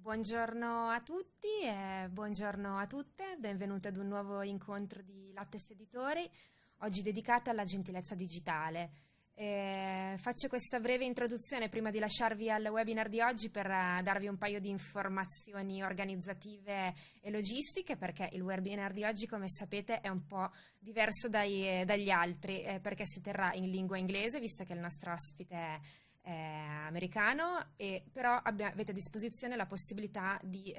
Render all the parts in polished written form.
Buongiorno a tutti e buongiorno a tutte, benvenute ad un nuovo incontro di Lattes Editori, oggi dedicato alla gentilezza digitale. Faccio questa breve introduzione prima di lasciarvi al webinar di oggi per darvi un paio di informazioni organizzative e logistiche, perché il webinar di oggi, come sapete, è un po' diverso dagli altri, perché si terrà in lingua inglese, visto che il nostro ospite è americano, però avete a disposizione la possibilità di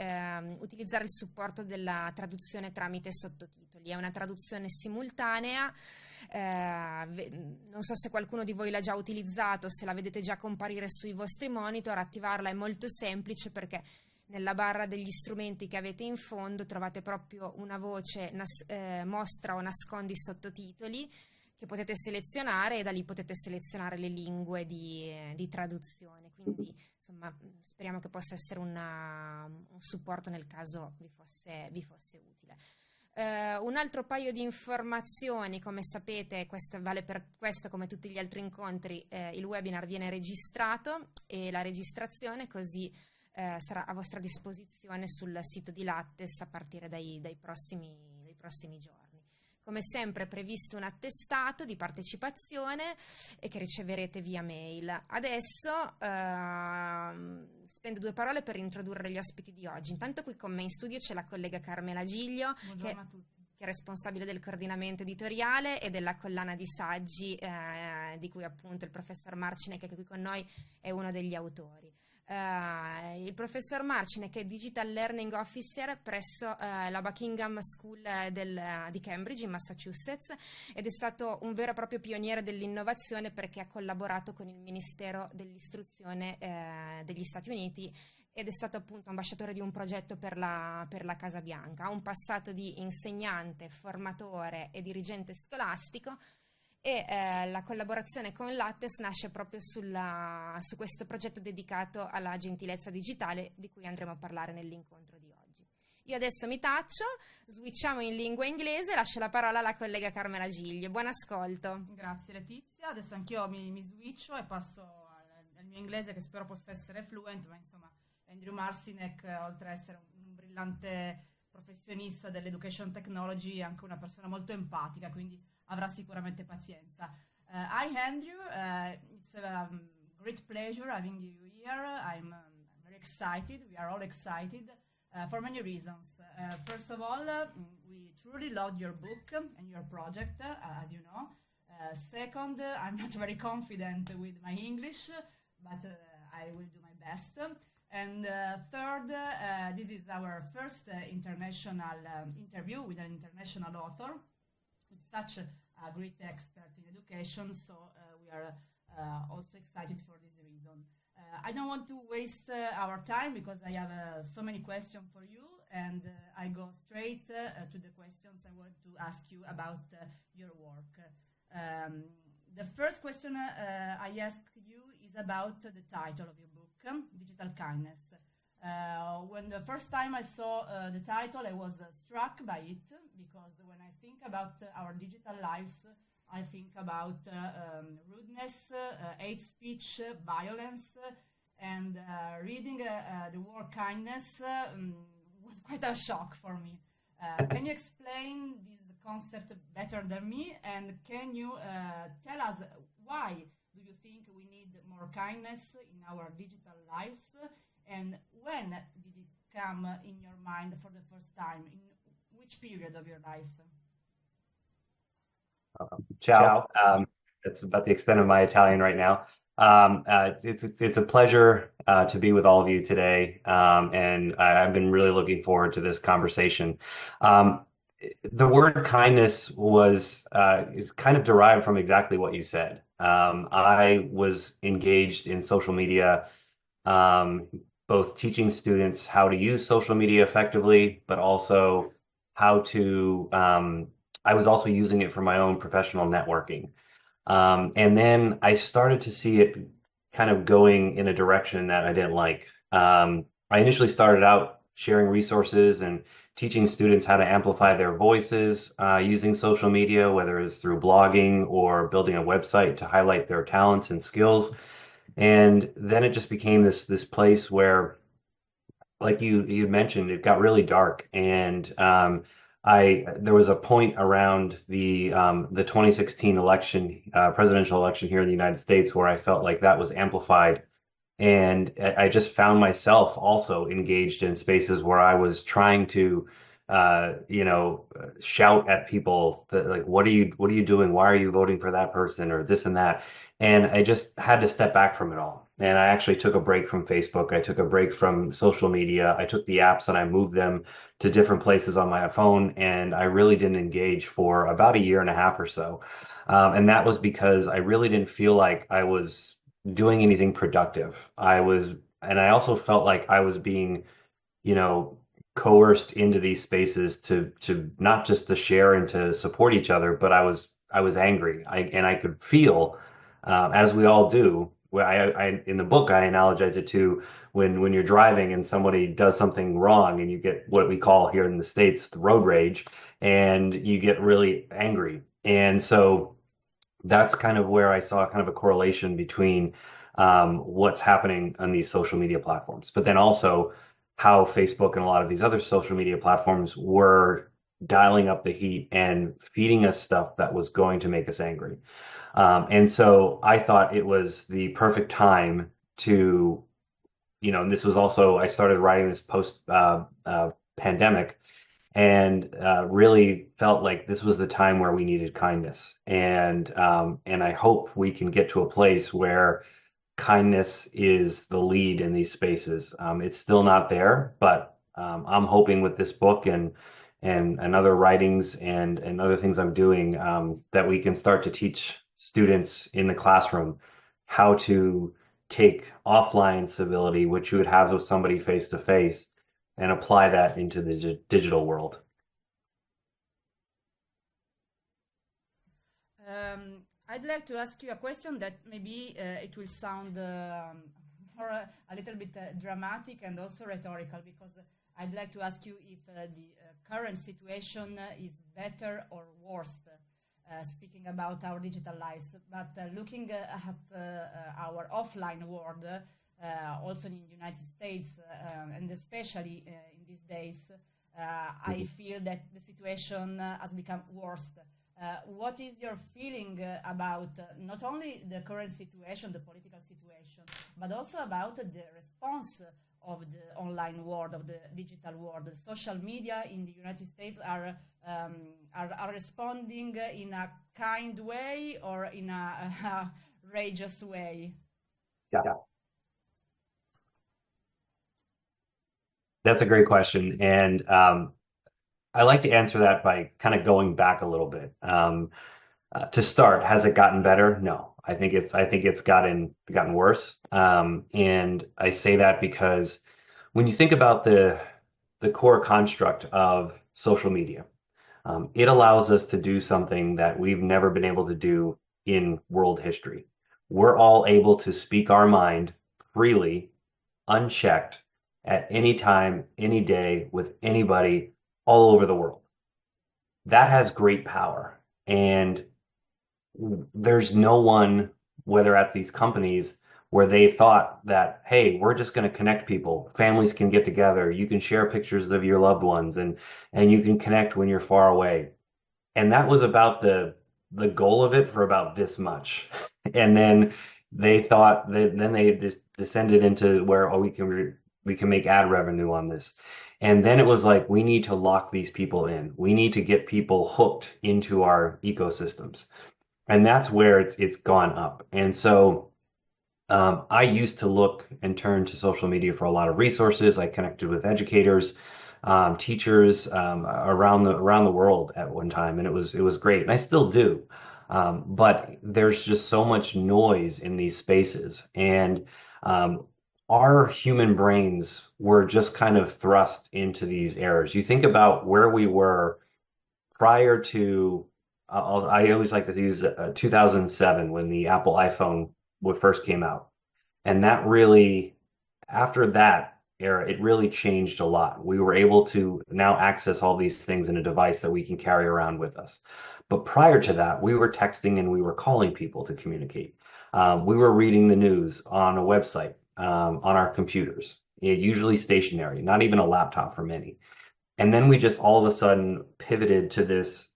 utilizzare il supporto della traduzione tramite sottotitoli. È una traduzione simultanea, non so se qualcuno di voi l'ha già utilizzato, se la vedete già comparire sui vostri monitor. Attivarla è molto semplice, perché nella barra degli strumenti che avete in fondo trovate proprio una voce mostra o nascondi sottotitoli, che potete selezionare, e da lì potete selezionare le lingue di traduzione. Quindi insomma speriamo che possa essere un supporto nel caso vi fosse utile. Un altro paio di informazioni: come sapete, questo vale per questo come tutti gli altri incontri, il webinar viene registrato, e la registrazione così sarà a vostra disposizione sul sito di Lattes a partire dai prossimi giorni. Come sempre è previsto un attestato di partecipazione che riceverete via mail. Adesso spendo 2 parole per introdurre gli ospiti di oggi. Intanto qui con me in studio c'è la collega Carmela Giglio, che è responsabile del coordinamento editoriale e della collana di saggi di cui appunto il professor Marcinek, che è qui con noi, è uno degli autori. Il professor Marcinek è Digital Learning Officer presso la Buckingham School di Cambridge in Massachusetts, ed è stato un vero e proprio pioniere dell'innovazione, perché ha collaborato con il Ministero dell'Istruzione degli Stati Uniti ed è stato appunto ambasciatore di un progetto per la Casa Bianca. Ha un passato di insegnante, formatore e dirigente scolastico, e la collaborazione con Lattes nasce proprio su questo progetto dedicato alla gentilezza digitale, di cui andremo a parlare nell'incontro di oggi. Io adesso mi taccio, switchiamo in lingua inglese, lascio la parola alla collega Carmela Giglio. Buon ascolto. Grazie Letizia, adesso anch'io mi switcho e passo al mio inglese, che spero possa essere fluent, ma insomma Andrew Marcinek, oltre ad essere un brillante professionista dell'education technology, è anche una persona molto empatica, quindi avrà sicuramente pazienza. Hi Andrew, it's a great pleasure having you here. I'm very excited, we are all excited for many reasons. First of all, we truly loved your book and your project, as you know. Second, I'm not very confident with my English, but I will do my best. And third, this is our first international interview with an international author, with such a great expert in education, so we are also excited for this reason. I don't want to waste our time, because I have so many questions for you, and I go straight to the questions I want to ask you about your work. The first question I ask you is about the title of your book, Digital Kindness. When the first time I saw the title, I was struck by it, because when I think about our digital lives, I think about rudeness, hate speech, violence, and reading the word kindness was quite a shock for me. Can you explain this concept better than me, and can you tell us why do you think we need more kindness in our digital lives? And when did it come in your mind for the first time? In which period of your life? Ciao. That's about the extent of my Italian right now. It's a pleasure to be with all of you today, and I've been really looking forward to this conversation. The word kindness is kind of derived from exactly what you said. I was engaged in social media, both teaching students how to use social media effectively, but also how to, I was also using it for my own professional networking. And then I started to see it kind of going in a direction that I didn't like. I initially started out sharing resources and teaching students how to amplify their voices using social media, whether it's through blogging or building a website to highlight their talents and skills. And then it just became this place where like you mentioned, it got really dark, and there was a point around the 2016 election, presidential election here in the United States, where I felt like that was amplified, and I just found myself also engaged in spaces where I was trying to, shout at people that, like, what are you doing? Why are you voting for that person or this and that? And I just had to step back from it all. And I actually took a break from Facebook. I took a break from social media. I took the apps and I moved them to different places on my phone. And I really didn't engage for about a year and a half or so. And that was because I really didn't feel like I was doing anything productive. And I also felt like I was being, you know, coerced into these spaces to not just to share and to support each other, but I was angry. And I could feel, as we all do. Where I in the book I analogize it to when you're driving and somebody does something wrong and you get what we call here in the States the road rage, and you get really angry. And so that's kind of where I saw kind of a correlation between what's happening on these social media platforms, but then also how Facebook and a lot of these other social media platforms were dialing up the heat and feeding us stuff that was going to make us angry. And so I thought it was the perfect time to, and this was also, I started writing this post pandemic, and really felt like this was the time where we needed kindness. And I hope we can get to a place where kindness is the lead in these spaces. It's still not there, but I'm hoping with this book and other writings and other things I'm doing, that we can start to teach students in the classroom how to take offline civility, which you would have with somebody face to face, and apply that into the digital world. I'd like to ask you a question that maybe it will sound more a little bit dramatic and also rhetorical, because I'd like to ask you if the current situation is better or worse, speaking about our digital lives, but looking at our offline world, also in the United States, and especially in these days, I feel that the situation has become worse. What is your feeling about not only the current situation, the political situation, but also about the response of the online world, of the digital world? The social media in the United States are responding in a kind way or in a outrageous way? Yeah. That's a great question. And I like to answer that by kind of going back a little bit. To start, has it gotten better? No, I think it's gotten worse. And I say that because when you think about the core construct of social media, it allows us to do something that we've never been able to do in world history. We're all able to speak our mind freely, unchecked, at any time, any day, with anybody all over the world. That has great power. And there's no one, whether at these companies, where they thought that, hey, we're just going to connect people. Families can get together. You can share pictures of your loved ones, and you can connect when you're far away. And that was about the goal of it for about this much. And then they thought that then they just descended into where, we can make ad revenue on this. And then it was like, we need to lock these people in. We need to get people hooked into our ecosystems. And that's where it's gone up. And so I used to look and turn to social media for a lot of resources. I connected with educators, teachers around the world at one time, and it was great. And I still do. But there's just so much noise in these spaces. And our human brains were just kind of thrust into these errors. You think about where we were prior to, I always like to use 2007 when the Apple iPhone first came out. And that really, after that era, it really changed a lot. We were able to now access all these things in a device that we can carry around with us. But prior to that, we were texting and we were calling people to communicate. We were reading the news on a website. On our computers. usually stationary, not even a laptop for many. And then we just all of a sudden pivoted to this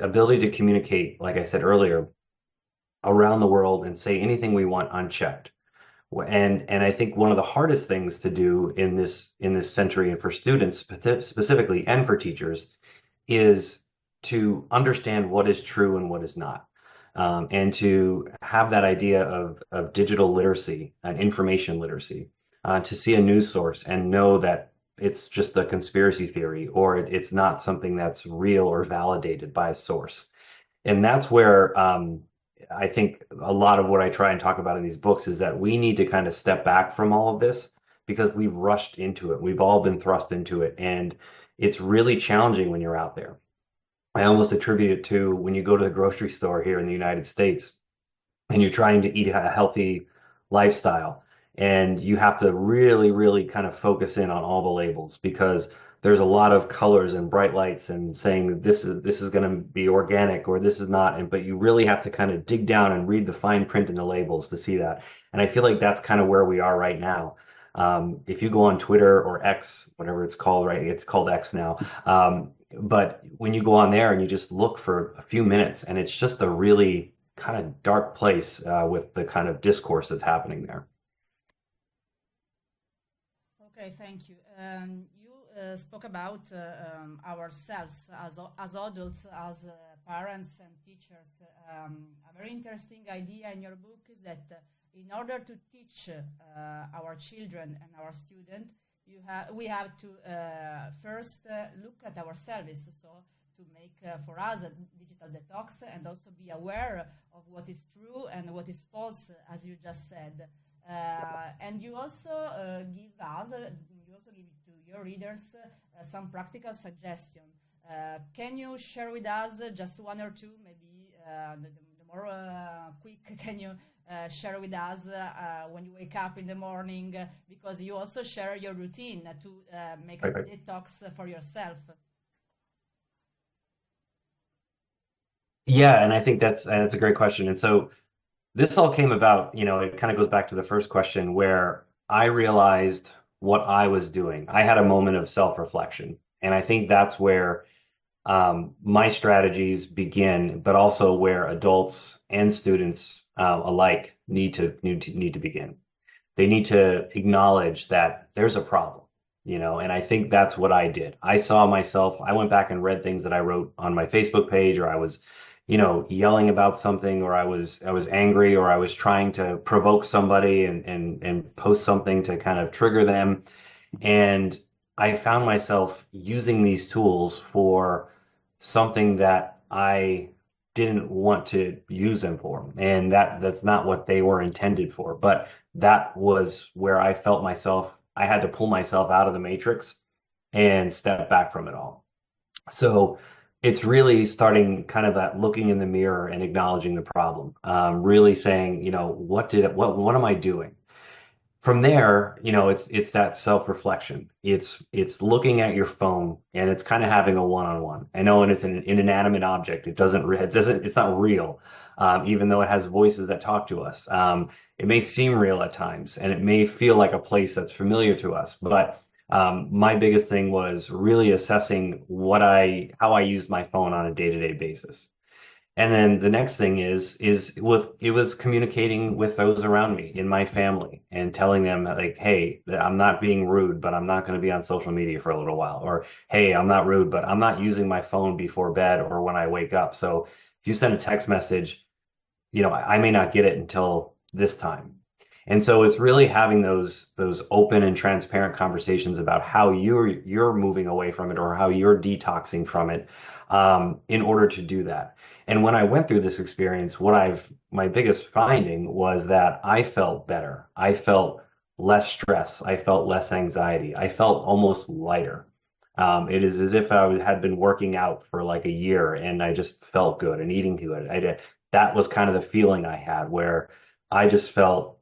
ability to communicate, like I said earlier, around the world and say anything we want unchecked. And I think one of the hardest things to do in this century, and for students specifically and for teachers, is to understand what is true and what is not. And to have that idea of digital literacy and information literacy, to see a news source and know that it's just a conspiracy theory, or it's not something that's real or validated by a source. And that's where I think a lot of what I try and talk about in these books is that we need to kind of step back from all of this because we've rushed into it. We've all been thrust into it, and it's really challenging when you're out there. I almost attribute it to when you go to the grocery store here in the United States and you're trying to eat a healthy lifestyle, and you have to really, really kind of focus in on all the labels because there's a lot of colors and bright lights and saying this is going to be organic or this is not, but you really have to kind of dig down and read the fine print in the labels to see that. And I feel like that's kind of where we are right now. If you go on Twitter or X, whatever it's called, right? It's called X now. But when you go on there and you just look for a few minutes, and it's just a really kind of dark place with the kind of discourse that's happening there. Okay, thank you. You spoke about ourselves as adults, as parents and teachers. A very interesting idea in your book is that in order to teach our children and our students, we have to first look at ourselves, so to make for us a digital detox and also be aware of what is true and what is false, as you just said. And you also give to your readers some practical suggestions. Can you share with us just one or two, maybe the more quick? Can you share with us when you wake up in the morning, because you also share your routine to make a detox for yourself? Yeah, and I think that's a great question. And so this all came about, it kind of goes back to the first question where I realized what I was doing. I had a moment of self-reflection, and I think that's where my strategies begin, but also where adults and students alike need to begin. They need to acknowledge that there's a problem, and I think that's what I did. I saw myself, I went back and read things that I wrote on my Facebook page, or I was, yelling about something, or I was angry, or I was trying to provoke somebody and post something to kind of trigger them. And I found myself using these tools for something that I didn't want to use them for, and that's not what they were intended for. But that was where I felt myself, I had to pull myself out of the matrix and step back from it all. So it's really starting kind of that looking in the mirror and acknowledging the problem, really saying, what am I doing? From there, it's that self-reflection. It's looking at your phone, and it's kind of having a one-on-one. I know, and it's an inanimate object. It's not real, even though it has voices that talk to us. It may seem real at times, and it may feel like a place that's familiar to us. But my biggest thing was really assessing how I used my phone on a day-to-day basis. And then the next thing it was communicating with those around me in my family and telling them like, hey, I'm not being rude, but I'm not going to be on social media for a little while. Or, hey, I'm not rude, but I'm not using my phone before bed or when I wake up. So if you send a text message, I may not get it until this time. And so it's really having those open and transparent conversations about how you're moving away from it or how you're detoxing from it, in order to do that. And when I went through this experience, my biggest finding was that I felt better. I felt less stress. I felt less anxiety. I felt almost lighter. It is as if I had been working out for like a year and I just felt good and eating good. That was kind of the feeling I had, where I just felt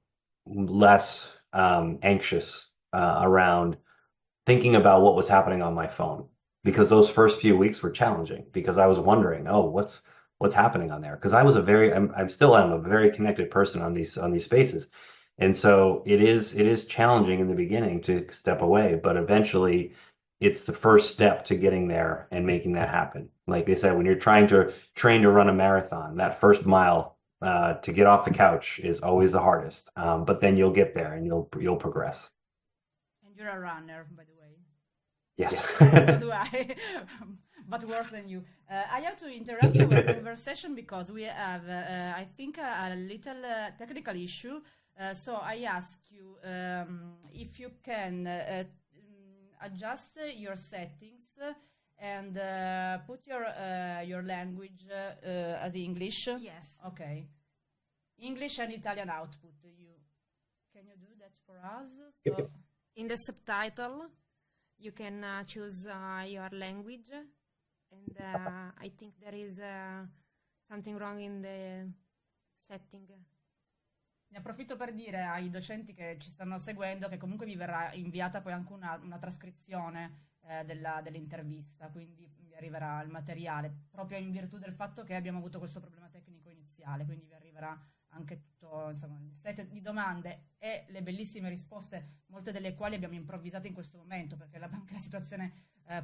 less anxious around thinking about what was happening on my phone, because those first few weeks were challenging because I was wondering, what's happening on there? Because I still am a very connected person on these spaces. And so it is challenging in the beginning to step away, but eventually it's the first step to getting there and making that happen. Like they said, when you're trying to train to run a marathon, that first mile to get off the couch is always the hardest. But then you'll get there and you'll progress. And you're a runner, by the way. Yes. So do I, but worse than you. I have to interrupt our conversation because we have, I think, a little technical issue. So I ask you if you can adjust your settings and put your language as English. Yes. Okay. English and Italian output. Can you do that for us? So in the subtitle, you can choose your language, and I think there is something wrong in the setting. Ne approfitto per dire ai docenti che ci stanno seguendo che comunque vi verrà inviata poi anche una trascrizione dell'intervista, quindi vi arriverà il materiale, proprio in virtù del fatto che abbiamo avuto questo problema tecnico iniziale, quindi vi arriverà anche tutto, insomma, il set di domande e le bellissime risposte, molte delle quali abbiamo improvvisato in questo momento, perché anche la situazione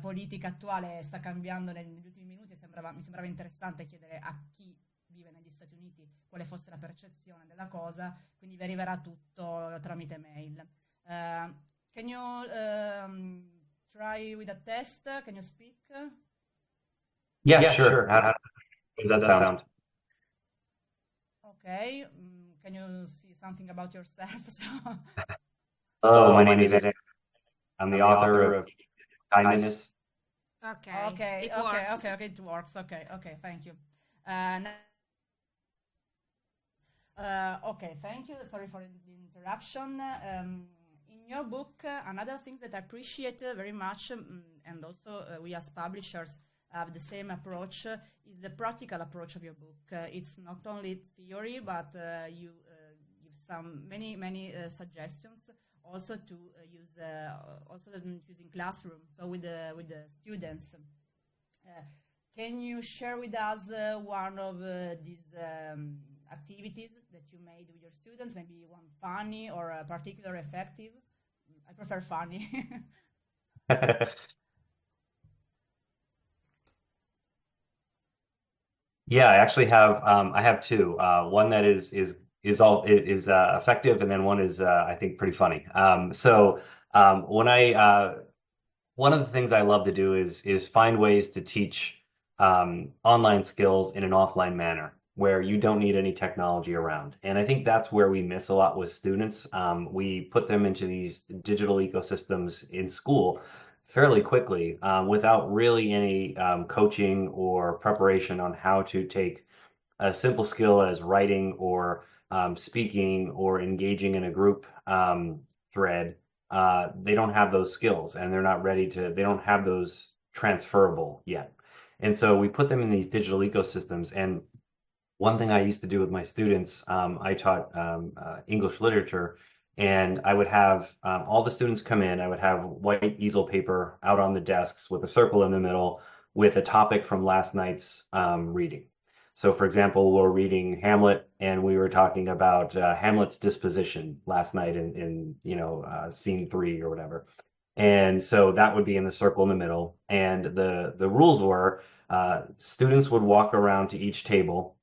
politica attuale sta cambiando negli ultimi minuti e mi sembrava interessante chiedere a chi vive negli Stati Uniti quale fosse la percezione della cosa, quindi vi arriverà tutto tramite mail. Can you try with a test? Can you speak? yeah, sure. How does that sound? Okay. Can you see something about yourself? Hello, my name is Andrew. I'm the author of Kindness. Okay. It works. Okay, it works. Okay, thank you. Okay, thank you. Sorry for the interruption. In your book, another thing that I appreciate very much, and also we as publishers have the same approach, is the practical approach of your book. It's not only theory, but you give many suggestions also to use using classroom, so with the students. Can you share with us one of these activities that you made with your students? Maybe one funny or a particular effective. I prefer funny. Yeah, I actually have I have two. One that is effective, and then one is I think pretty funny. When I one of the things I love to do is find ways to teach online skills in an offline manner where you don't need any technology around. And I think that's where we miss a lot with students. We put them into these digital ecosystems in school fairly quickly without really any coaching or preparation on how to take a simple skill as writing or speaking or engaging in a group thread. They don't have those skills and they're not ready to, they don't have those transferable yet. And so we put them in these digital ecosystems. And one thing I used to do with my students, I taught English literature, and I would have all the students come in. I would have white easel paper out on the desks with a circle in the middle with a topic from last night's reading. So, for example, we're reading Hamlet, and we were talking about Hamlet's disposition last night in scene 3 or whatever. And so that would be in the circle in the middle. And the rules were students would walk around to each table.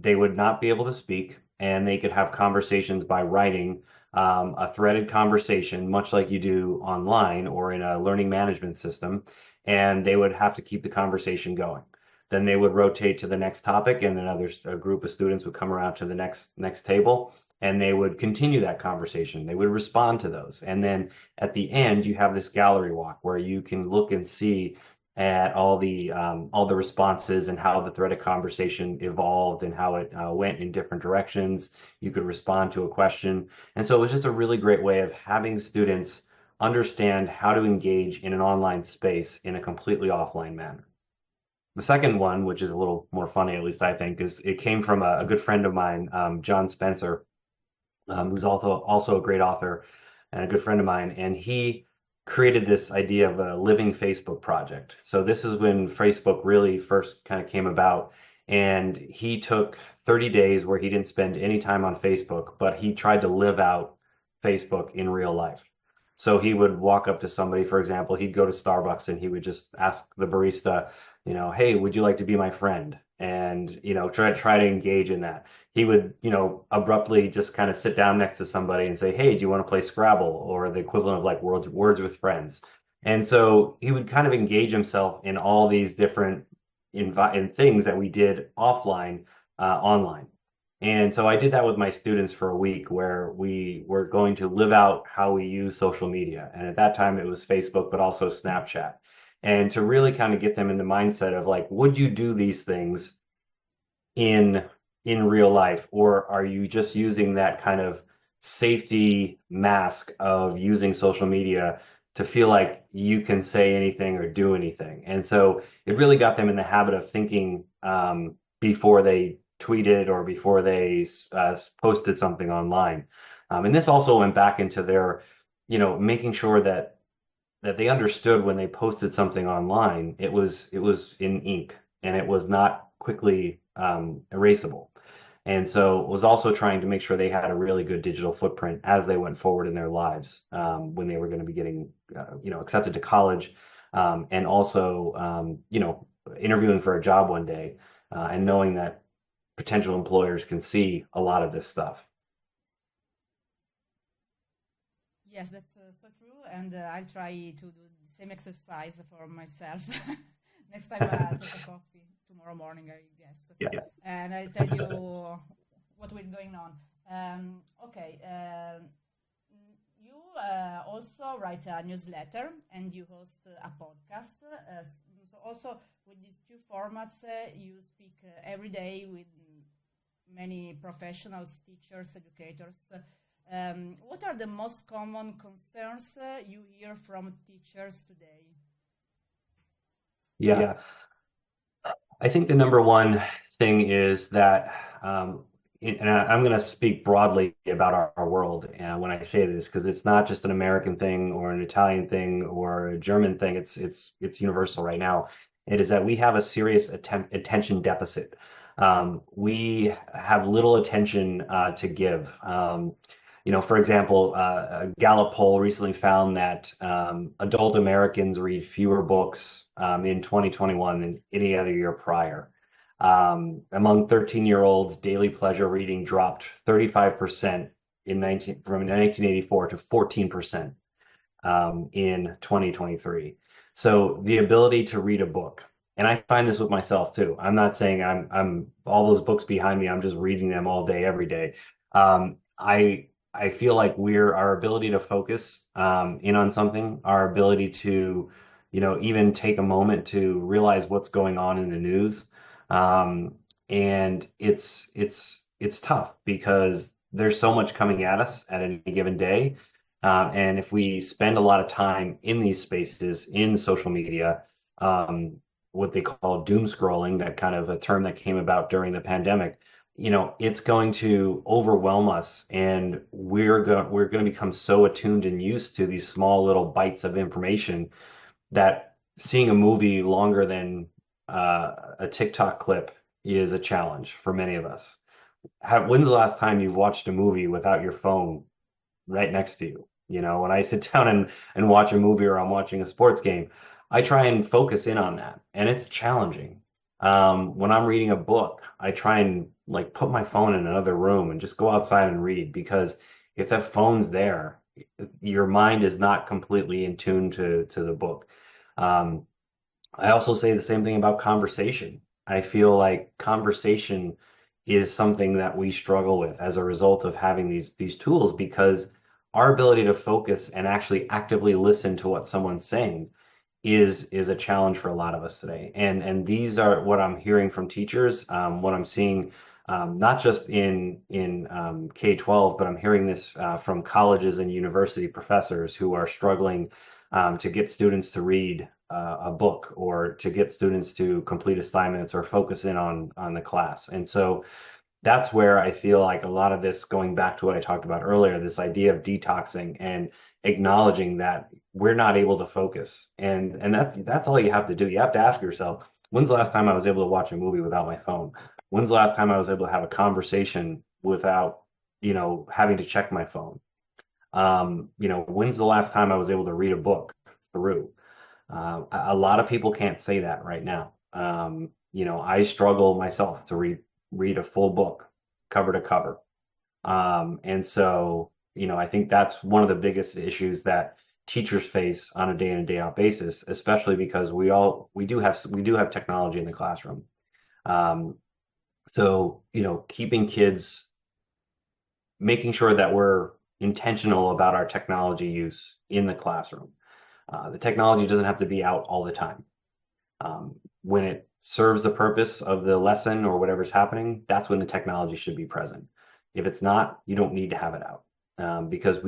They would not be able to speak, and they could have conversations by writing a threaded conversation, much like you do online or in a learning management system, and they would have to keep the conversation going. Then they would rotate to the next topic, and then a group of students would come around to the next table, and they would continue that conversation. They would respond to those. And then at the end, you have this gallery walk where you can look and see at all the responses and how the thread of conversation evolved and how it went in different directions. You could respond to a question. And so it was just a really great way of having students understand how to engage in an online space in a completely offline manner. The second one, which is a little more funny, at least I think, is it came from a good friend of mine, John Spencer, who's also a great author and a good friend of mine. And he created this idea of a living Facebook project. So this is when Facebook really first kind of came about. And he took 30 days where he didn't spend any time on Facebook, but he tried to live out Facebook in real life. So he would walk up to somebody, for example, he'd go to Starbucks and he would just ask the barista, hey, would you like to be my friend? And, try to engage in that. He would, abruptly just kind of sit down next to somebody and say, hey, do you want to play Scrabble, or the equivalent of like words with friends? And so he would kind of engage himself in all these different in things that we did offline, online. And so I did that with my students for a week, where we were going to live out how we use social media. And at that time it was Facebook, but also Snapchat. And to really kind of get them in the mindset of like, would you do these things in real life, or are you just using that kind of safety mask of using social media to feel like you can say anything or do anything? And so it really got them in the habit of thinking, before they tweeted or before they posted something online. And this also went back into their, making sure that they understood when they posted something online, it was in ink and it was not quickly erasable. And so was also trying to make sure they had a really good digital footprint as they went forward in their lives, when they were going to be getting, accepted to college, and also, interviewing for a job one day, and knowing that potential employers can see a lot of this stuff. Yes, that's so true, and I'll try to do the same exercise for myself next time I take a coffee tomorrow morning, I guess. Yeah. And I'll tell you what will going on. Okay. You also write a newsletter and you host a podcast. So also with these two formats, you speak every day with many professionals, teachers, educators. What are the most common concerns you hear from teachers today? Yeah. I think the number one thing is that, and I'm going to speak broadly about our world when I say this, because it's not just an American thing or an Italian thing or a German thing. It's universal right now. It is that we have a serious attention deficit. We have little attention to give. For example, a Gallup poll recently found that adult Americans read fewer books in 2021 than any other year prior. Among 13-year-olds, daily pleasure reading dropped 35% from 1984 to 14% in 2023. So the ability to read a book, and I find this with myself too. I'm not saying I'm all those books behind me, I'm just reading them all day, every day. I feel like our ability to focus in on something, our ability to, even take a moment to realize what's going on in the news. And it's tough because there's so much coming at us at any given day. And if we spend a lot of time in these spaces, in social media, what they call doom scrolling, that kind of a term that came about during the pandemic, it's going to overwhelm us, and we're going to become so attuned and used to these small little bites of information that seeing a movie longer than a TikTok clip is a challenge for many of us. When's the last time you've watched a movie without your phone right next to you? When I sit down and watch a movie, or I'm watching a sports game, I try and focus in on that, and it's challenging. When I'm reading a book, I try and like put my phone in another room and just go outside and read, because if that phone's there, your mind is not completely in tune to the book. I also say the same thing about conversation. I feel like conversation is something that we struggle with as a result of having these tools, because our ability to focus and actually actively listen to what someone's saying is a challenge for a lot of us today. And these are what I'm hearing from teachers, what I'm seeing, not just in K-12, but I'm hearing this from colleges and university professors who are struggling to get students to read a book, or to get students to complete assignments or focus in on the class. And so that's where I feel like a lot of this, going back to what I talked about earlier, this idea of detoxing and acknowledging that we're not able to focus. And that's all you have to do. You have to ask yourself, when's the last time I was able to watch a movie without my phone? When's the last time I was able to have a conversation without, having to check my phone? When's the last time I was able to read a book through? A lot of people can't say that right now. I struggle myself to read a full book cover to cover. And so, I think that's one of the biggest issues that teachers face on a day in and day out basis, especially because we do have technology in the classroom. So, keeping kids, making sure that we're intentional about our technology use in the classroom. The technology doesn't have to be out all the time. When it serves the purpose of the lesson or whatever's happening, that's when the technology should be present. If it's not, you don't need to have it out. Because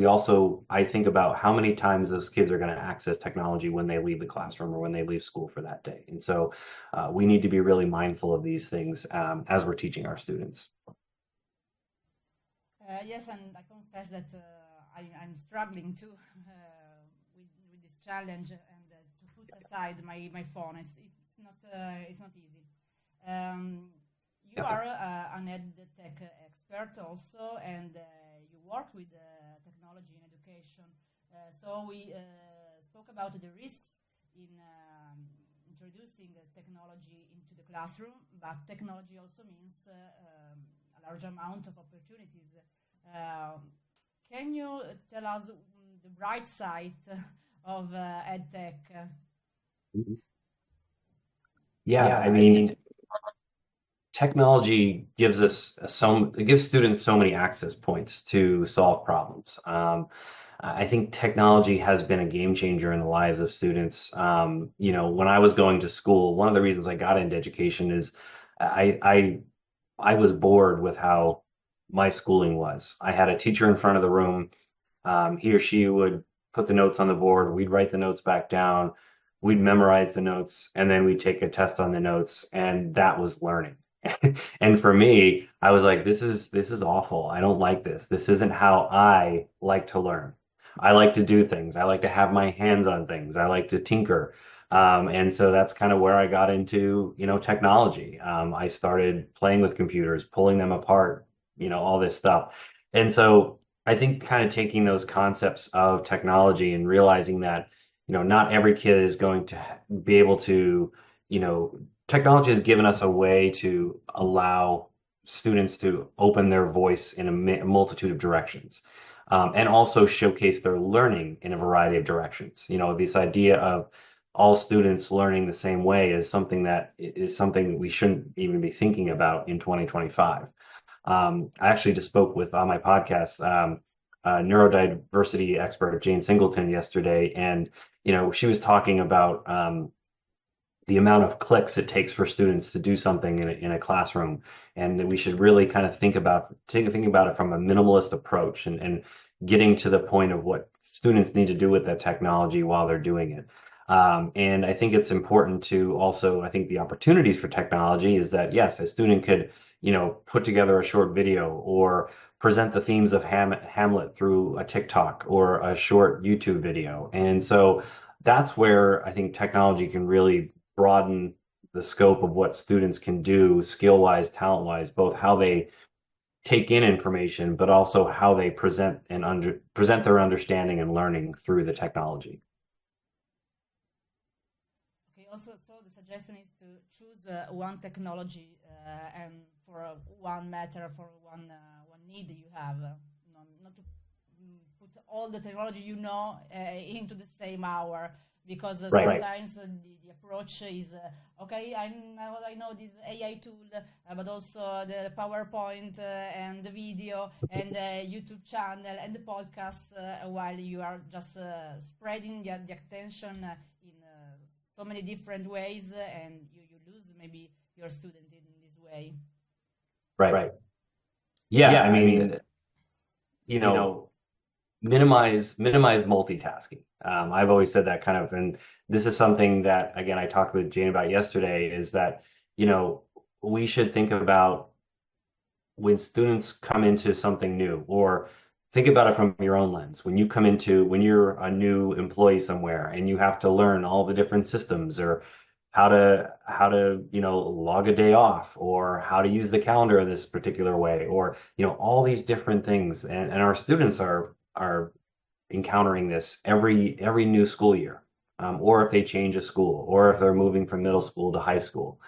I think about how many times those kids are going to access technology when they leave the classroom or when they leave school for that day. And so we need to be really mindful of these things as we're teaching our students. Yes, and I confess that I'm struggling too with this challenge and to put aside my phone. It's not easy. You are an ed tech expert also, and you work with technology in education. So we spoke about the risks in introducing technology into the classroom, but technology also means a large amount of opportunities. Can you tell us the bright side of EdTech? Yeah, I mean, technology gives students so many access points to solve problems. I think technology has been a game changer in the lives of students. When I was going to school, one of the reasons I got into education is I was bored with how my schooling was. I had a teacher in front of the room. He or she would put the notes on the board. We'd write the notes back down. We'd memorize the notes, and then we'd take a test on the notes, and that was learning. And for me, I was like, this is awful. I don't like this. This isn't how I like to learn. I like to do things. I like to have my hands on things. I like to tinker. And so that's kind of where I got into, technology. I started playing with computers, pulling them apart, all this stuff. And so I think kind of taking those concepts of technology and realizing that, not every kid is going to be able to, technology has given us a way to allow students to open their voice in a multitude of directions, and also showcase their learning in a variety of directions. This idea of all students learning the same way is something we shouldn't even be thinking about in 2025. I actually just spoke on my podcast, neurodiversity expert Jane Singleton yesterday, and she was talking about the amount of clicks it takes for students to do something in a classroom, and that we should really kind of think about it from a minimalist approach and getting to the point of what students need to do with that technology while they're doing it. And I think it's important to also, I think the opportunities for technology is that, yes, a student could, put together a short video or present the themes of Hamlet through a TikTok or a short YouTube video. And so that's where I think technology can really broaden the scope of what students can do skill-wise, talent-wise, both how they take in information, but also how they present their understanding and learning through the technology. Okay, also, so the suggestion is to choose one technology and for one matter, for one need you have, not to put all the technology into the same hour, because sometimes the approach is okay. I know this AI tool, but also the PowerPoint and the video and the YouTube channel and the podcast, while you are just spreading the attention in so many different ways, and you lose maybe your student in this way. Right. Yeah, I mean, minimize multitasking. I've always said that kind of, and this is something that, again, I talked with Jane about yesterday, is that, we should think about when students come into something new, or think about it from your own lens. When you're a new employee somewhere and you have to learn all the different systems, or how to log a day off, or how to use the calendar in this particular way, or all these different things. And our students are encountering this every new school year, or if they change a school, or if they're moving from middle school to high school,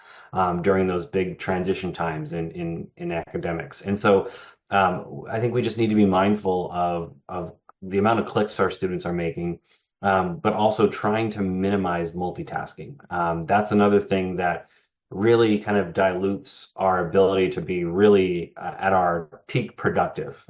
during those big transition times in academics. And so I think we just need to be mindful of the amount of clicks our students are making, but also trying to minimize multitasking. That's another thing that really kind of dilutes our ability to be really at our peak productive.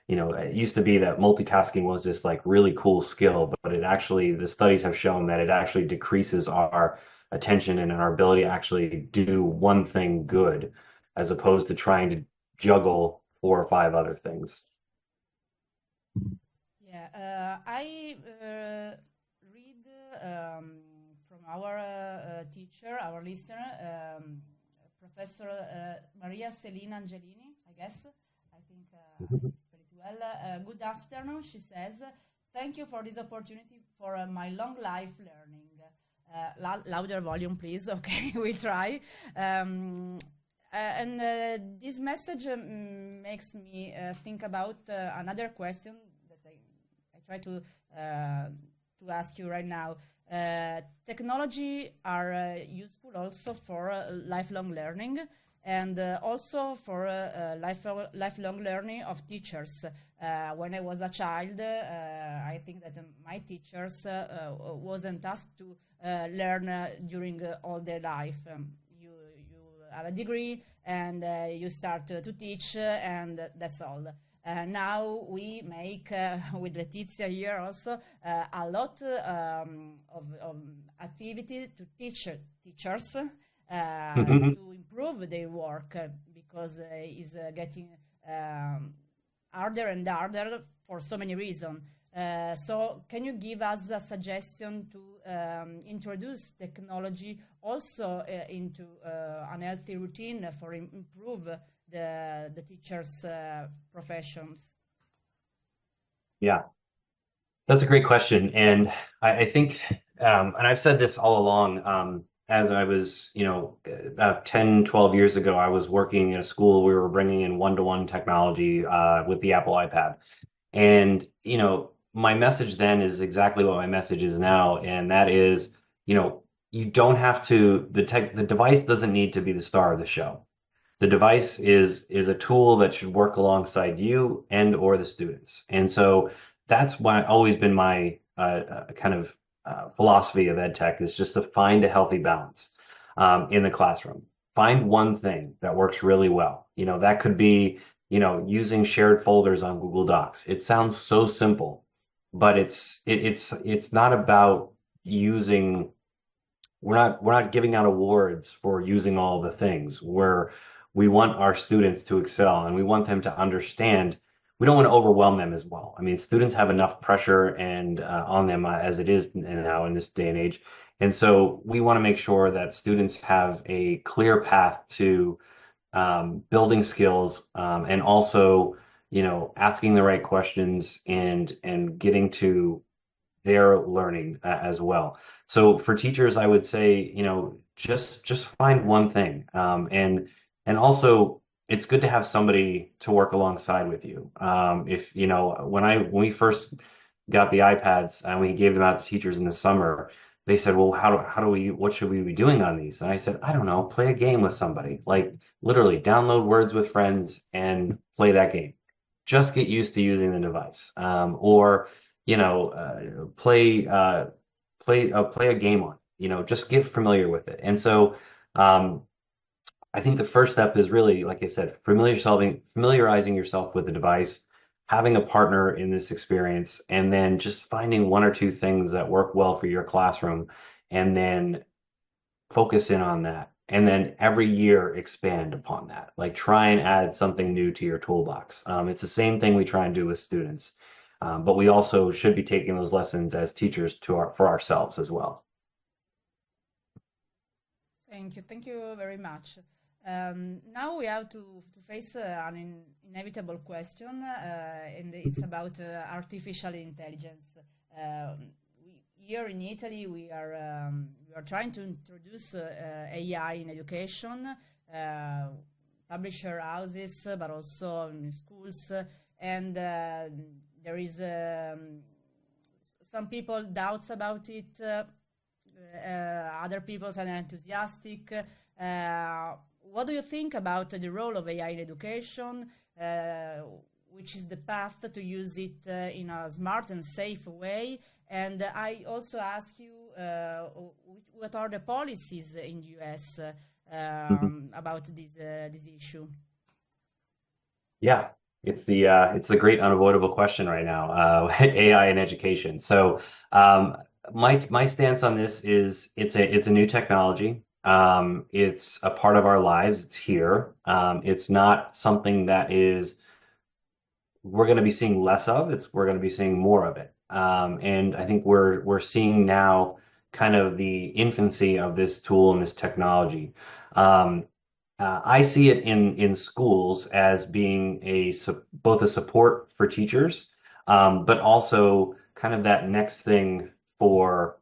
It used to be that multitasking was this like really cool skill, but the studies have shown that it actually decreases our attention and our ability to actually do one thing good, as opposed to trying to juggle 4 or 5 other things. Yeah, I read from our teacher, our listener, Professor Maria Selina Angelini, I guess. I think I spell it well. Good afternoon, she says. Thank you for this opportunity for my long life learning. Louder volume, please. Okay, we'll try. And this message makes me think about another question that I try to ask you right now. Technology are useful also for lifelong learning, and also for lifelong learning of teachers. When I was a child, I think that my teachers wasn't asked to learn during all their life. You have a degree and you start to teach, and that's all. Now we make, with Letizia here also, a lot of activity to teach teachers to improve their work, because it's getting harder and harder for so many reasons. So can you give us a suggestion to introduce technology also into an healthy routine for improve the teachers' professions? Yeah, that's a great question. And I think, and I've said this all along, as I was, about 10, 12 years ago, I was working at a school. We were bringing in one-to-one technology with the Apple iPad. And, my message then is exactly what my message is now. And that is, you don't have to, the device doesn't need to be the star of the show. The device is a tool that should work alongside you and or the students. And so that's always been my kind of philosophy of EdTech, is just to find a healthy balance in the classroom. Find one thing that works really well. That could be, using shared folders on Google Docs. It sounds so simple, but it's not about using. We're not giving out awards for using all the things. We want our students to excel, and we want them to understand. We don't want to overwhelm them as well. I mean, students have enough pressure and on them as it is now in this day and age. And so we want to make sure that students have a clear path to building skills, and also, asking the right questions and getting to their learning as well. So for teachers, I would say, just find one thing, and also, it's good to have somebody to work alongside with you. If when we first got the iPads and we gave them out to teachers in the summer, they said, "Well, what should we be doing on these?" And I said, "I don't know, play a game with somebody. Like literally, download Words with Friends and play that game. Just get used to using the device, or play a game on. Just get familiar with it." And so. I think the first step is really, like I said, familiarizing yourself with the device, having a partner in this experience, and then just finding 1 or 2 things that work well for your classroom, and then focus in on that. And then every year expand upon that. Like try and add something new to your toolbox. It's the same thing we try and do with students, but we also should be taking those lessons as teachers for ourselves as well. Thank you very much. Now we have to face an inevitable question, and it's about artificial intelligence. here in Italy, we are trying to introduce AI in education, publisher houses, but also in schools, and there is some people doubts about it. Other people are enthusiastic. What do you think about the role of AI in education? Which is the path to use it in a smart and safe way? And I also ask you, what are the policies in the US about this issue? Yeah, it's the great unavoidable question right now, AI in education. So my stance on this is it's a new technology. It's a part of our lives. It's here. It's not something that we're going to be seeing less of. We're going to be seeing more of it. And I think we're seeing now kind of the infancy of this tool and this technology. I see it in schools as being both a support for teachers, but also kind of that next thing for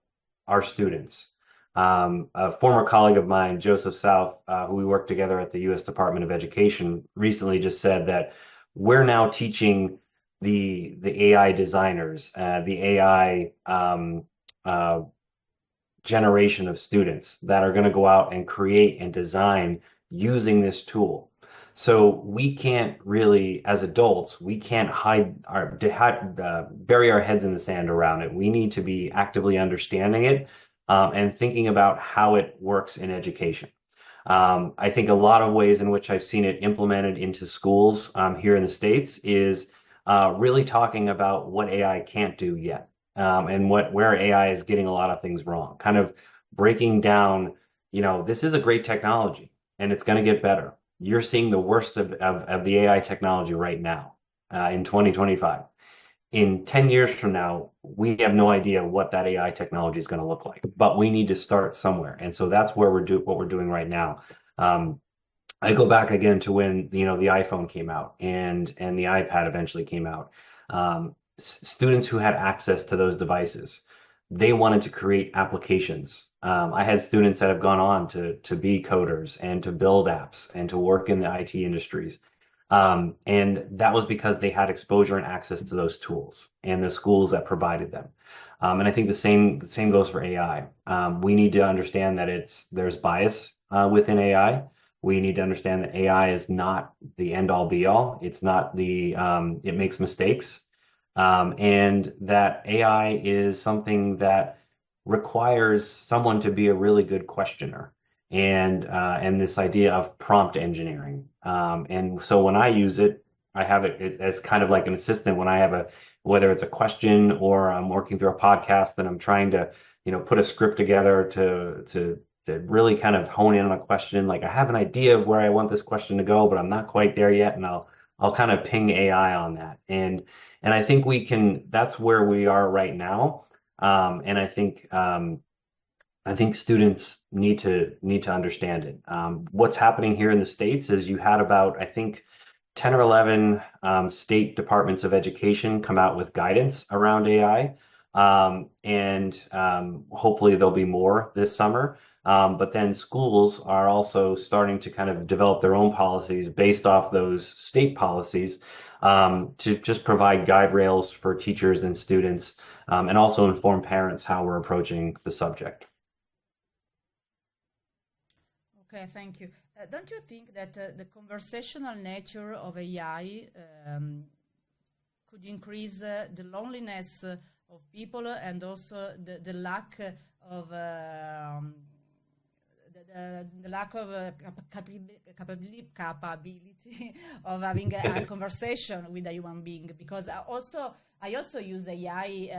our students. A former colleague of mine, Joseph South, who we worked together at the U.S. Department of Education, recently just said that we're now teaching the AI designers, the AI generation of students that are going to go out and create and design using this tool. So we can't really, as adults, we can't bury our heads in the sand around it. We need to be actively understanding it and thinking about how it works in education. I think a lot of ways in which I've seen it implemented into schools here in the States is really talking about what AI can't do yet, and where AI is getting a lot of things wrong. Kind of breaking down, this is a great technology and it's going to get better. You're seeing the worst of the AI technology right now in 2025. In 10 years from now, we have no idea what that AI technology is going to look like, but we need to start somewhere. And so that's where what we're doing right now. I go back again to when, the iPhone came out and the iPad eventually came out. Students who had access to those devices, they wanted to create applications. I had students that have gone on to be coders and to build apps and to work in the IT industries. And that was because they had exposure and access to those tools and the schools that provided them. And I think the same goes for AI. We need to understand that there's bias within AI. We need to understand that AI is not the end all be all. It's not it makes mistakes. And that AI is something that requires someone to be a really good questioner, and this idea of prompt engineering. And so when I use it, I have it as kind of like an assistant when I have whether it's a question or I'm working through a podcast and I'm trying to, put a script together to really kind of hone in on a question. Like I have an idea of where I want this question to go, but I'm not quite there yet. And I'll kind of ping AI on that. And I think that's where we are right now. And I think students need to understand it. What's happening here in the States is you had about, I think, 10 or 11 state departments of education come out with guidance around AI. And hopefully there'll be more this summer. But then schools are also starting to kind of develop their own policies based off those state policies to just provide guide rails for teachers and students, and also inform parents how we're approaching the subject. Okay, thank you. Don't you think that the conversational nature of AI could increase the loneliness of people and also the lack of capability of having a conversation with a human being? Because I also use AI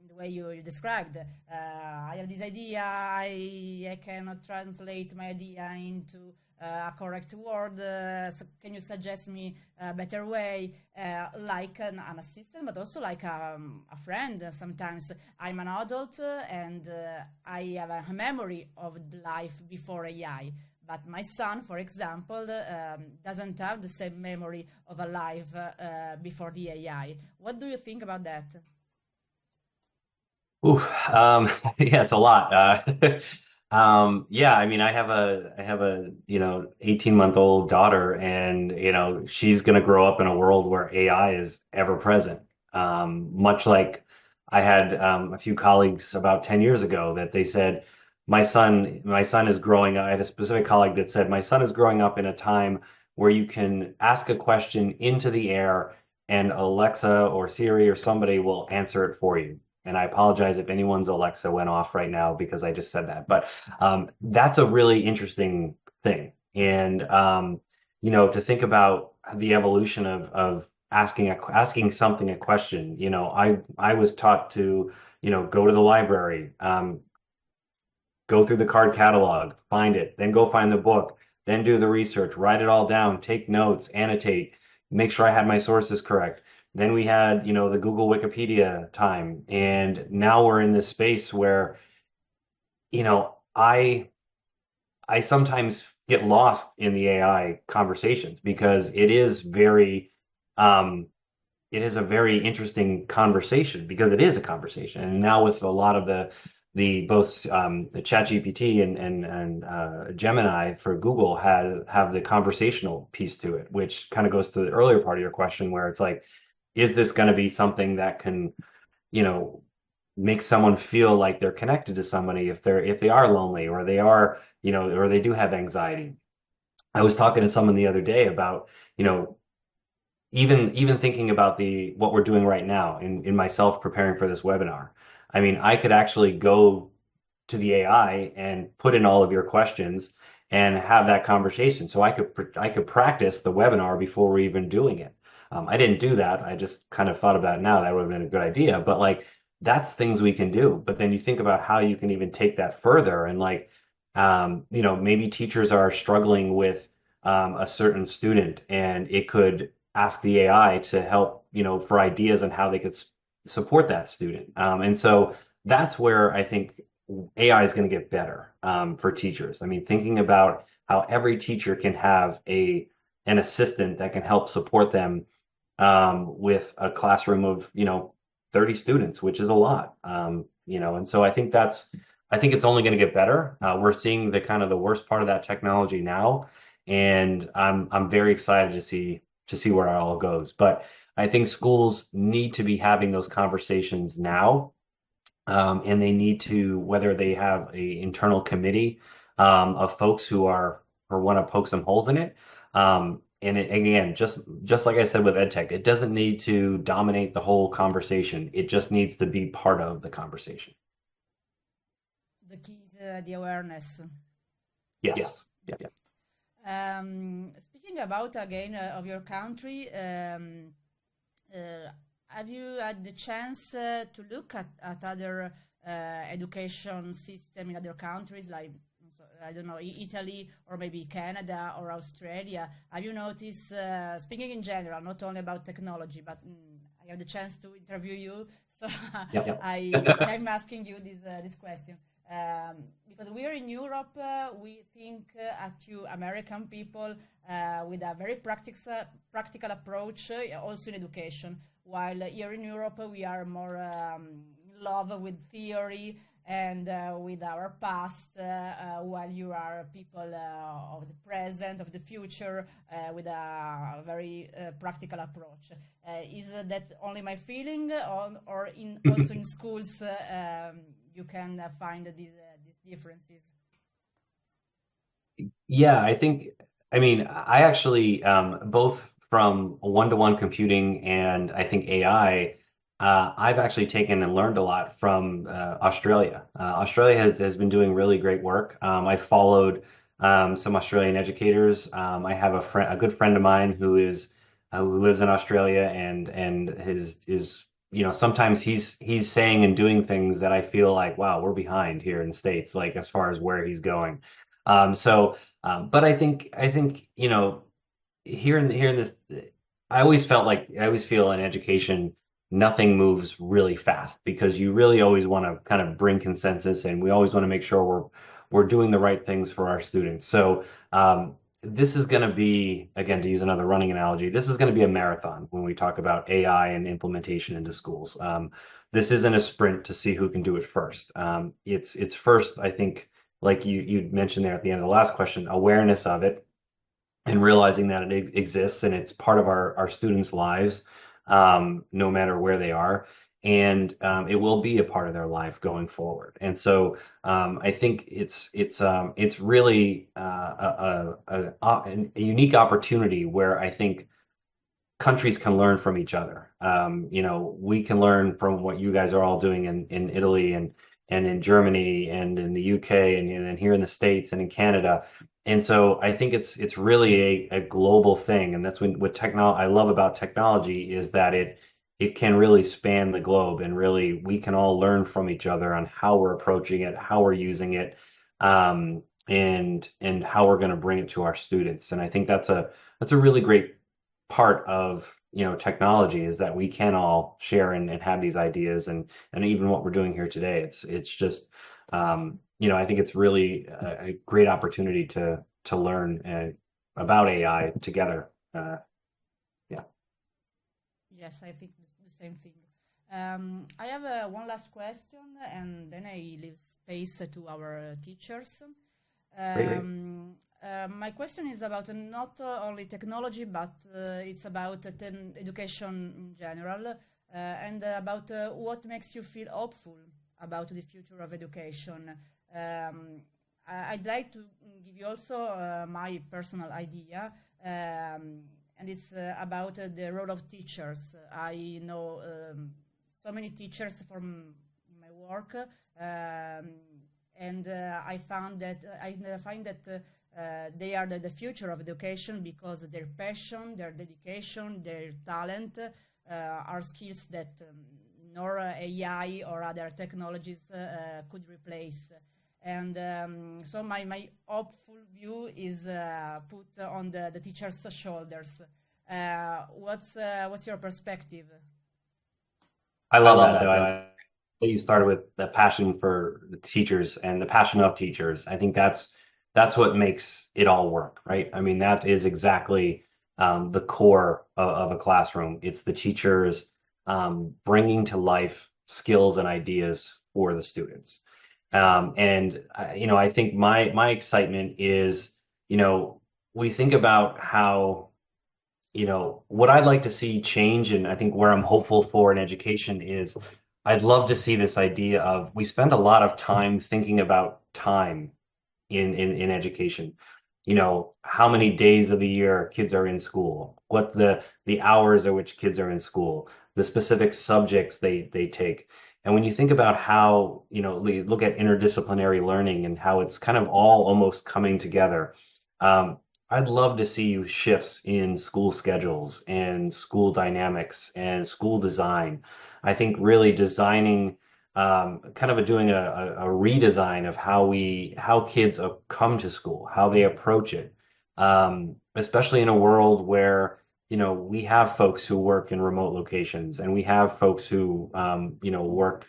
the way you described. I have this idea, I cannot translate my idea into a correct word. So can you suggest me a better way? Like an assistant, but also like a friend. Sometimes I'm an adult and I have a memory of the life before AI. But my son, for example, doesn't have the same memory of a life before the AI. What do you think about that? Ooh, yeah, it's a lot. Yeah, I mean, I have a 18-month-old daughter, and she's going to grow up in a world where AI is ever present. Much like I had a few colleagues about 10 years ago that they said, my son is growing up. I had a specific colleague that said, my son is growing up in a time where you can ask a question into the air and Alexa or Siri or somebody will answer it for you. And I apologize if anyone's Alexa went off right now because I just said that. But that's a really interesting thing. And to think about the evolution of asking something a question. I was taught to, go to the library, go through the card catalog, find it, then go find the book, then do the research, write it all down, take notes, annotate, make sure I had my sources correct. Then we had, the Google Wikipedia time. And now we're in this space where, I sometimes get lost in the AI conversations because it is a very interesting conversation because it is a conversation. And now with a lot of the both the ChatGPT and Gemini for Google have the conversational piece to it, which kind of goes to the earlier part of your question where it's like, is this going to be something that can, you know, make someone feel like they're connected to somebody if they are lonely or they are, or they do have anxiety. I was talking to someone the other day about, you know, even thinking about the what we're doing right now in myself preparing for this webinar. I mean, I could actually go to the AI and put in all of your questions and have that conversation. So I could practice the webinar before we're even doing it. I didn't do that. I just kind of thought about it now. That would have been a good idea. But like that's things we can do. But then you think about how you can even take that further and like maybe teachers are struggling with a certain student and it could ask the AI to help, for ideas on how they could support that student. And so that's where I think AI is going to get better for teachers. I mean, thinking about how every teacher can have an assistant that can help support them with a classroom of 30 students, which is a lot. And so I think it's only going to get better. We're seeing the kind of the worst part of that technology now, and I'm very excited to see where it all goes. But I think schools need to be having those conversations now, and they need to, whether they have a internal committee of folks who want to poke some holes in it. And again, just like I said with EdTech, it doesn't need to dominate the whole conversation. It just needs to be part of the conversation. The key is the awareness. Yes. Yeah. Speaking about again of your country, have you had the chance to look at other education system in other countries like I don't know, Italy or maybe Canada or Australia? Have you noticed, speaking in general, not only about technology, but I have the chance to interview you, so Yeah. I'm asking you this question. Because we are in Europe, we think at you American people with a very practical approach, also in education. While here in Europe, we are more in love with theory and with our past, while you are people of the present, of the future, with a very practical approach. Is that only my feeling, or also in schools you can find these differences? Yeah, I mean, I actually, both from one-to-one computing and I think AI, I've actually taken and learned a lot from Australia. Australia has been doing really great work. I followed some Australian educators. I have a good friend of mine who lives in Australia and is sometimes he's saying and doing things that I feel like, wow, we're behind here in the States, like as far as where he's going. But I think here in this, I always feel in education nothing moves really fast because you really always want to kind of bring consensus and we always want to make sure we're doing the right things for our students. So this is going to be, again, to use another running analogy, this is going to be a marathon when we talk about AI and implementation into schools. This isn't a sprint to see who can do it first. It's first, I think, like you mentioned there at the end of the last question, awareness of it and realizing that it exists and it's part of our students' lives, no matter where they are. And it will be a part of their life going forward. And so I think it's really a unique opportunity where I think countries can learn from each other. We can learn from what you guys are all doing in Italy and in Germany and in the UK and here in the States and in Canada. And so I think it's really a global thing. And that's what I love about technology is that it can really span the globe, and really we can all learn from each other on how we're approaching it, how we're using it, and how we're going to bring it to our students. And I think that's a really great part of technology, is that we can all share and have these ideas, and even what we're doing here today. It's just I think it's really a great opportunity to learn about AI together. Yeah. Yes, I think it's the same thing. I have one last question, and then I leave space to our teachers. Great. My question is about not only technology, but it's about education in general, and about what makes you feel hopeful about the future of education. I'd like to give you also my personal idea, and it's about the role of teachers. I know so many teachers from my work, and I find that they are the future of education, because their passion, their dedication, their talent are skills that nor AI or other technologies could replace. And so my hopeful view is put on the teacher's shoulders. What's your perspective? I love that, though. You started with the passion for the teachers and the passion of teachers. I think that's what makes it all work, right? I mean, that is exactly the core of a classroom. It's the teachers bringing to life skills and ideas for the students. I think my excitement is, we think about how, what I'd like to see change, and I think where I'm hopeful for in education is I'd love to see this idea of, we spend a lot of time thinking about time in education. How many days of the year kids are in school, what the hours at which kids are in school, the specific subjects they take. And when you think about how, look at interdisciplinary learning and how it's kind of all almost coming together, I'd love to see shifts in school schedules and school dynamics and school design. I think really designing, kind of doing a redesign of how kids come to school, how they approach it, especially in a world where we have folks who work in remote locations, and we have folks who work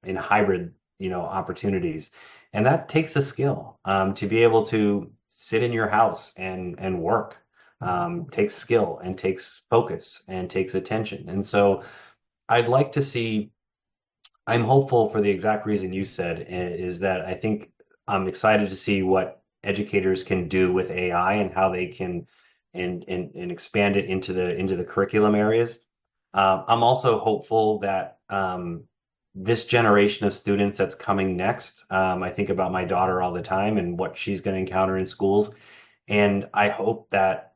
in hybrid opportunities, and that takes a skill to be able to sit in your house and work. Takes skill and takes focus and takes attention. And so I'd like to see, I'm hopeful for the exact reason you said, is that I think I'm excited to see what educators can do with AI and how they can and expand it into the curriculum areas. I'm also hopeful that this generation of students that's coming next, I think about my daughter all the time and what she's going to encounter in schools. And I hope that,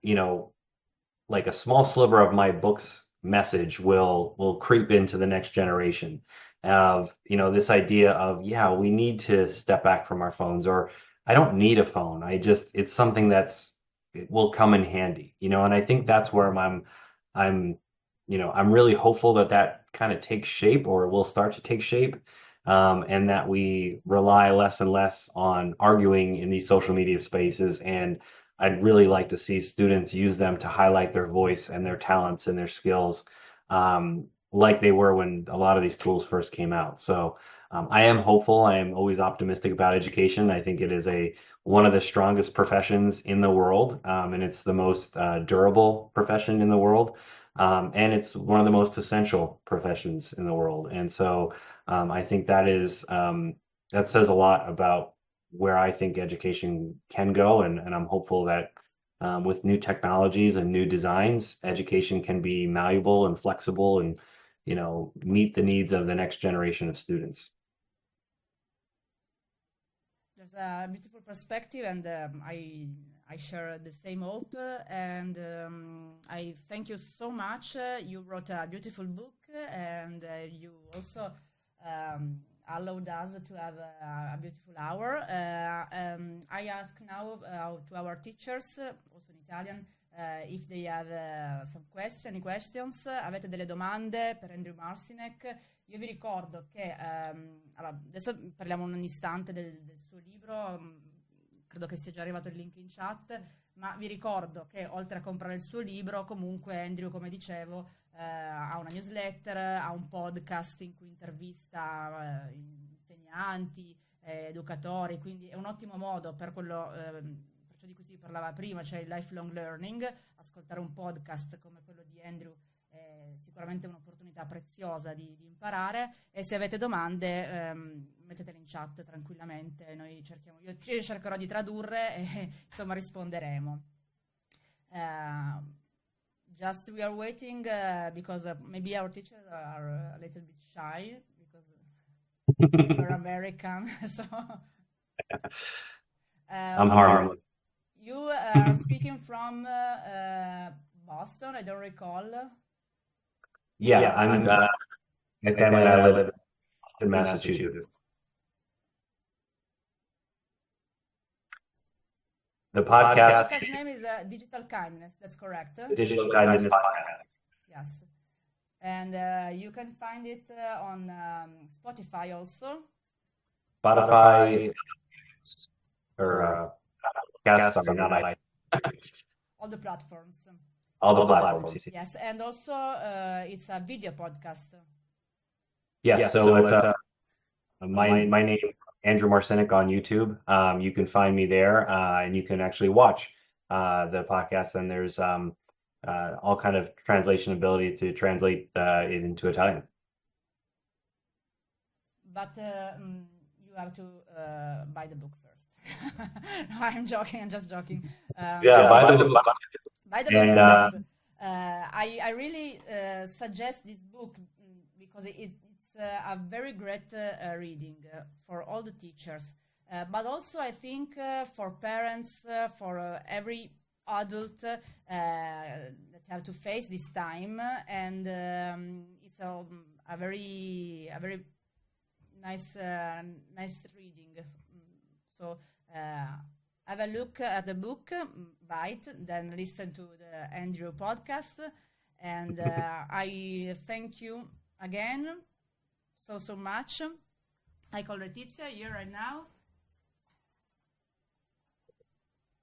like a small sliver of my book's message will creep into the next generation of, this idea of, yeah, we need to step back from our phones, or I don't need a phone. It's something it will come in handy, and I think that's where I'm really hopeful that kind of takes shape, or will start to take shape, and that we rely less and less on arguing in these social media spaces. And I'd really like to see students use them to highlight their voice and their talents and their skills, like they were when a lot of these tools first came out. So I am hopeful. I am always optimistic about education. I think it is one of the strongest professions in the world, and it's the most durable profession in the world, and it's one of the most essential professions in the world. And so I think that says a lot about where I think education can go, and I'm hopeful that with new technologies and new designs, education can be malleable and flexible and meet the needs of the next generation of students. There's a beautiful perspective, and I share the same hope. And I thank you so much. You wrote a beautiful book, and you also allowed us to have a beautiful hour. I ask now to our teachers, also in Italian, if they have any questions. Avete delle domande per Andrew Marcinek? Io vi ricordo che allora, adesso parliamo un istante del suo libro, credo che sia già arrivato il link in chat, ma vi ricordo che oltre a comprare il suo libro, comunque Andrew, come dicevo, ha una newsletter, ha un podcast in cui intervista insegnanti, educatori, quindi è un ottimo modo per quello di cui si parlava prima, cioè il lifelong learning. Ascoltare un podcast come quello di Andrew è sicuramente un'opportunità preziosa di imparare, e se avete domande mettetele in chat tranquillamente, io cercherò di tradurre e insomma risponderemo. Just we are waiting because maybe our teachers are a little bit shy because we're American, so I'm harmless. You are speaking from Boston, I don't recall. Yeah, I'm my family and I live in Boston, Massachusetts. The podcast name is Digital Kindness, that's correct? Digital Kindness Podcast. Yes. And you can find it on Spotify also. Spotify or not all the platforms. All the platforms. Yes, and also it's a video podcast. Yes, so it's my name, Andrew Marcinek, on YouTube. You can find me there, and you can actually watch the podcast. And there's all kind of translation ability to translate it into Italian. But you have to buy the book first. No, I'm joking. I'm just joking. Yeah, buy the book. By the book first. I really suggest this book because it's a very great reading for all the teachers, but also I think for parents, for every adult that have to face this time, and it's a very nice reading. So have a look at the book, Vite, then listen to the Andrew podcast, and I thank you again so much. I call Letizia here right now.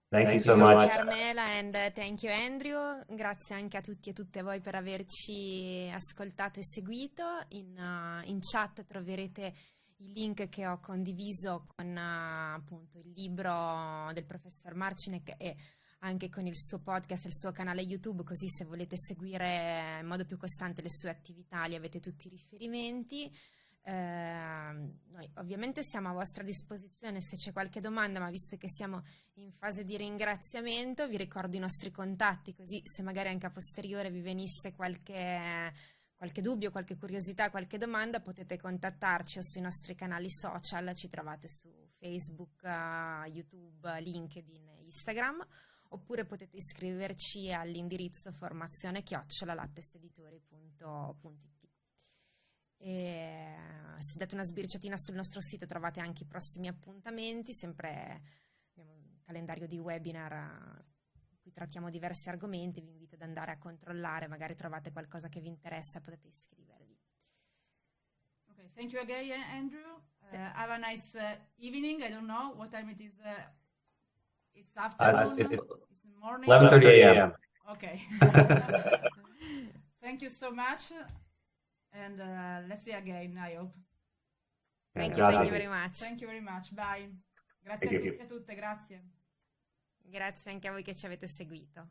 Thank you so much, Carmela, and thank you, Andrew. Grazie anche a tutti e tutte voi per averci ascoltato e seguito. In chat troverete il link che ho condiviso con appunto il libro del professor Marcinek e anche con il suo podcast e il suo canale YouTube, così se volete seguire in modo più costante le sue attività li avete tutti i riferimenti. Noi ovviamente siamo a vostra disposizione se c'è qualche domanda, ma visto che siamo in fase di ringraziamento vi ricordo i nostri contatti, così se magari anche a posteriore vi venisse qualche dubbio, qualche curiosità, qualche domanda, potete contattarci o sui nostri canali social, ci trovate su Facebook, YouTube, LinkedIn e Instagram, oppure potete iscriverci all'indirizzo formazione@latteseditori.it. E se date una sbirciatina sul nostro sito trovate anche i prossimi appuntamenti, sempre abbiamo un calendario di webinar in cui trattiamo diversi argomenti, vi invito ad andare a controllare, magari trovate qualcosa che vi interessa, potete iscrivervi. Okay, thank you again, Andrew. Have a nice evening. I don't know what time it is. It's afternoon. It's morning. 11:30 a.m. Okay. Thank you so much. And let's see again, I hope. Thank you very much. Thank you very much, bye. Grazie a tutti e a tutte, grazie. Grazie anche a voi che ci avete seguito.